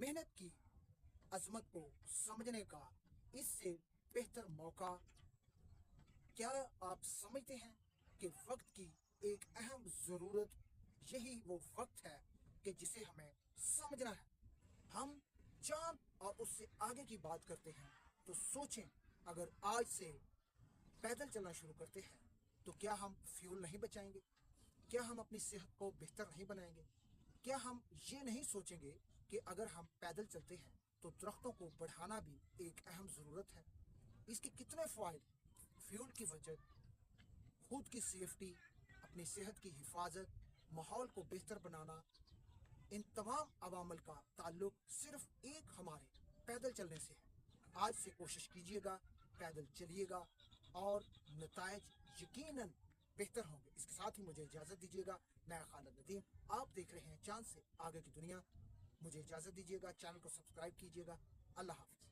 मेहनत की अजमत को समझने का इससे बेहतर मौका क्या आप समझते हैं कि वक्त की एक अहम ज़रूरत यही वो वक्त है कि जिसे हमें समझना है। हम चांद और उससे आगे की बात करते हैं तो सोचें, अगर आज से पैदल चलना शुरू करते हैं तो क्या हम फ्यूल नहीं बचाएंगे? क्या हम अपनी सेहत को बेहतर नहीं बनाएंगे? क्या हम ये नहीं सोचेंगे कि अगर हम पैदल चलते हैं तो दरख्तों को बढ़ाना भी एक अहम ज़रूरत है? इसके कितने फ़ायदे, फ्यूल की बचत, खुद की सेफ्टी, अपनी सेहत की हिफाजत, माहौल को बेहतर बनाना, इन तमाम अवामल का ताल्लुक सिर्फ एक हमारे पैदल चलने से है। आज से कोशिश कीजिएगा, पैदल चलिएगा और नतायज यकीनन बेहतर होंगे। इसके साथ ही मुझे इजाज़त दीजिएगा। मैं खालिद नदीम, आप देख रहे हैं चांद से आगे की दुनिया। मुझे इजाज़त दीजिएगा, चैनल को सब्सक्राइब कीजिएगा। अल्लाह हाफिज़।